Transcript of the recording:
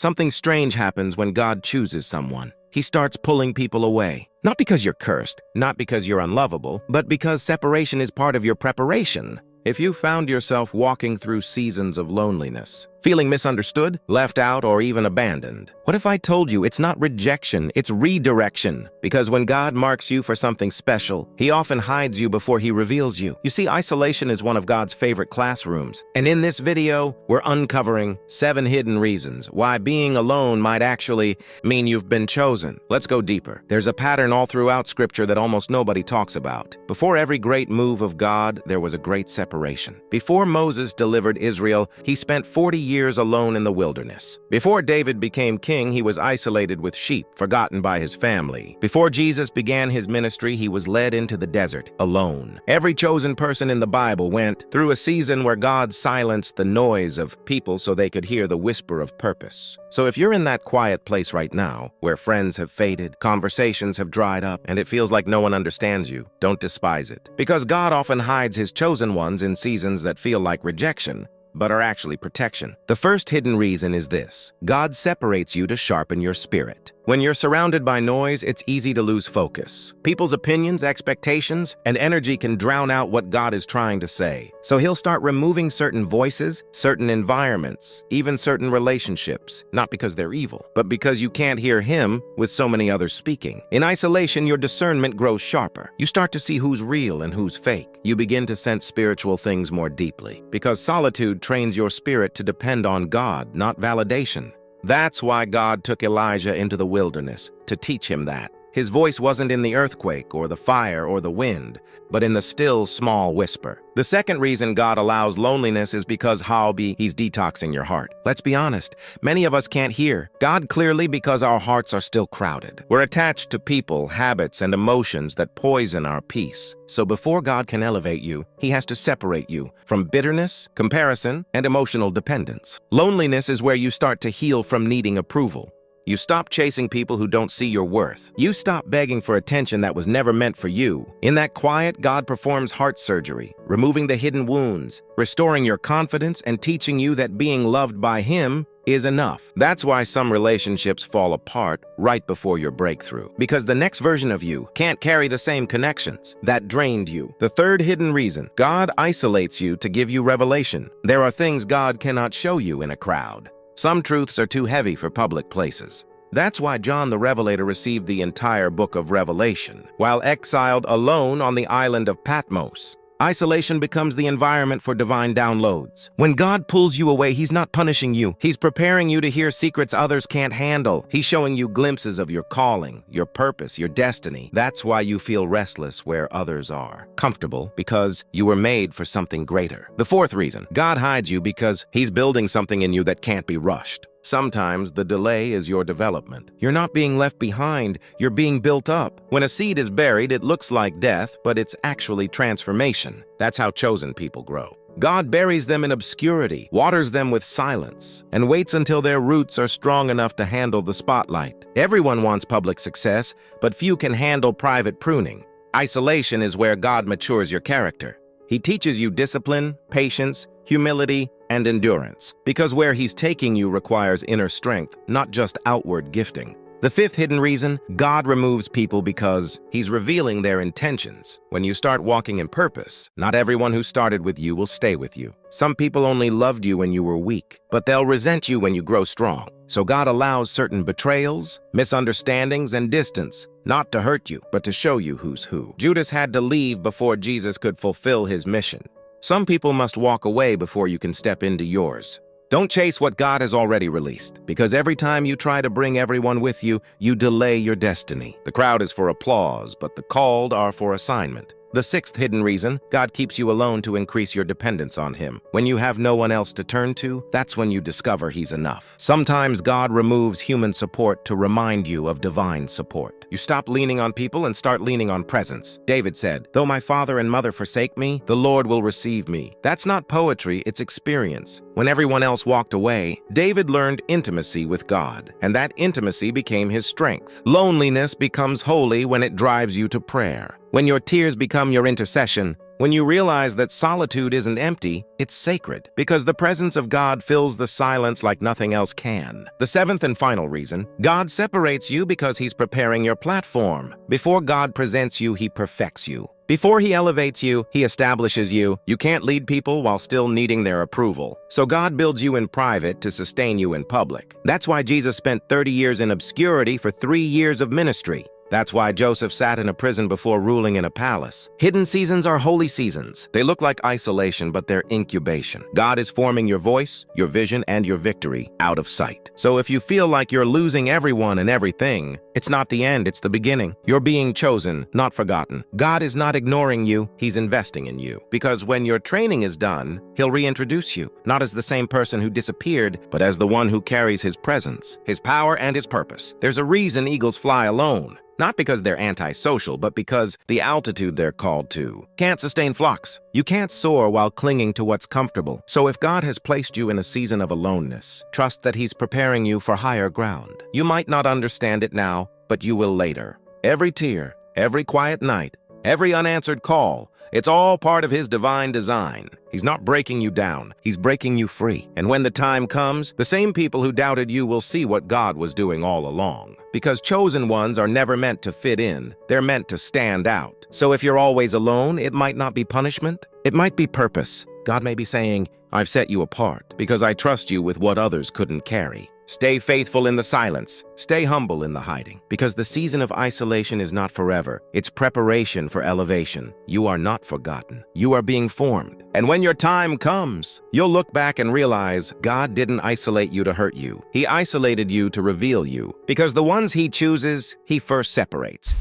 Something strange happens when God chooses someone. He starts pulling people away. Not because you're cursed, not because you're unlovable, but because separation is part of your preparation. If you found yourself walking through seasons of loneliness, feeling misunderstood, left out, or even abandoned, what if I told you it's not rejection, it's redirection? Because when God marks you for something special, He often hides you before He reveals you. You see, isolation is one of God's favorite classrooms. And in this video, we're uncovering 7 hidden reasons why being alone might actually mean you've been chosen. Let's go deeper. There's a pattern all throughout Scripture that almost nobody talks about. Before every great move of God, there was a great separation. Before Moses delivered Israel, he spent 40 years alone in the wilderness. Before David became king, he was isolated with sheep, forgotten by his family. Before Jesus began his ministry, he was led into the desert, alone. Every chosen person in the Bible went through a season where God silenced the noise of people so they could hear the whisper of purpose. So if you're in that quiet place right now, where friends have faded, conversations have dried up, and it feels like no one understands you, don't despise it. Because God often hides His chosen ones in seasons that feel like rejection, but are actually protection. The first hidden reason is this: God separates you to sharpen your spirit. When you're surrounded by noise, it's easy to lose focus. People's opinions, expectations, and energy can drown out what God is trying to say. So He'll start removing certain voices, certain environments, even certain relationships, not because they're evil, but because you can't hear Him with so many others speaking. In isolation, your discernment grows sharper. You start to see who's real and who's fake. You begin to sense spiritual things more deeply, because solitude trains your spirit to depend on God, not validation. That's why God took Elijah into the wilderness, to teach him that. His voice wasn't in the earthquake or the fire or the wind, but in the still, small whisper. The second reason God allows loneliness is because He's detoxing your heart. Let's be honest, many of us can't hear God clearly because our hearts are still crowded. We're attached to people, habits, and emotions that poison our peace. So before God can elevate you, He has to separate you from bitterness, comparison, and emotional dependence. Loneliness is where you start to heal from needing approval. You stop chasing people who don't see your worth. You stop begging for attention that was never meant for you. In that quiet, God performs heart surgery, removing the hidden wounds, restoring your confidence, and teaching you that being loved by Him is enough. That's why some relationships fall apart right before your breakthrough, because the next version of you can't carry the same connections that drained you. The third hidden reason: God isolates you to give you revelation. There are things God cannot show you in a crowd. Some truths are too heavy for public places. That's why John the Revelator received the entire book of Revelation, while exiled alone on the island of Patmos. Isolation becomes the environment for divine downloads. When God pulls you away, He's not punishing you. He's preparing you to hear secrets others can't handle. He's showing you glimpses of your calling, your purpose, your destiny. That's why you feel restless where others are. Comfortable because you were made for something greater. The fourth reason: God hides you because He's building something in you that can't be rushed. Sometimes the delay is your development. You're not being left behind, you're being built up. When a seed is buried, it looks like death, but it's actually transformation. That's how chosen people grow. God buries them in obscurity, waters them with silence, and waits until their roots are strong enough to handle the spotlight. Everyone wants public success, but few can handle private pruning. Isolation is where God matures your character. He teaches you discipline, patience, humility, and endurance, because where He's taking you requires inner strength, not just outward gifting. The fifth hidden reason: God removes people because He's revealing their intentions. When you start walking in purpose, not everyone who started with you will stay with you. Some people only loved you when you were weak, but they'll resent you when you grow strong. So God allows certain betrayals, misunderstandings, and distance, not to hurt you, but to show you who's who. Judas had to leave before Jesus could fulfill His mission. Some people must walk away before you can step into yours. Don't chase what God has already released, because every time you try to bring everyone with you, you delay your destiny. The crowd is for applause, but the called are for assignment. The sixth hidden reason: God keeps you alone to increase your dependence on Him. When you have no one else to turn to, that's when you discover He's enough. Sometimes God removes human support to remind you of divine support. You stop leaning on people and start leaning on presence. David said, "Though my father and mother forsake me, the Lord will receive me." That's not poetry, it's experience. When everyone else walked away, David learned intimacy with God, and that intimacy became his strength. Loneliness becomes holy when it drives you to prayer. When your tears become your intercession, When you realize that solitude isn't empty, it's sacred, because the presence of God fills the silence like nothing else can. The seventh and final reason, God separates you because He's preparing your platform. Before God presents you, He perfects you. Before He elevates you, He establishes you. You can't lead people while still needing their approval. So God builds you in private to sustain you in public. That's why Jesus spent 30 years in obscurity for 3 years of ministry. That's why Joseph sat in a prison before ruling in a palace. Hidden seasons are holy seasons. They look like isolation, but they're incubation. God is forming your voice, your vision, and your victory out of sight. So if you feel like you're losing everyone and everything, it's not the end, it's the beginning. You're being chosen, not forgotten. God is not ignoring you, He's investing in you. Because when your training is done, He'll reintroduce you, not as the same person who disappeared, but as the one who carries His presence, His power, and His purpose. There's a reason eagles fly alone. Not because they're antisocial, but because the altitude they're called to can't sustain flocks. You can't soar while clinging to what's comfortable. So if God has placed you in a season of aloneness, trust that He's preparing you for higher ground. You might not understand it now, but you will later. Every tear, every quiet night, every unanswered call, it's all part of His divine design. He's not breaking you down, He's breaking you free. And when the time comes, the same people who doubted you will see what God was doing all along. Because chosen ones are never meant to fit in, they're meant to stand out. So if you're always alone, it might not be punishment, it might be purpose. God may be saying, I've set you apart because I trust you with what others couldn't carry. Stay faithful in the silence. Stay humble in the hiding. Because the season of isolation is not forever. It's preparation for elevation. You are not forgotten. You are being formed. And when your time comes, you'll look back and realize God didn't isolate you to hurt you. He isolated you to reveal you. Because the ones He chooses, He first separates.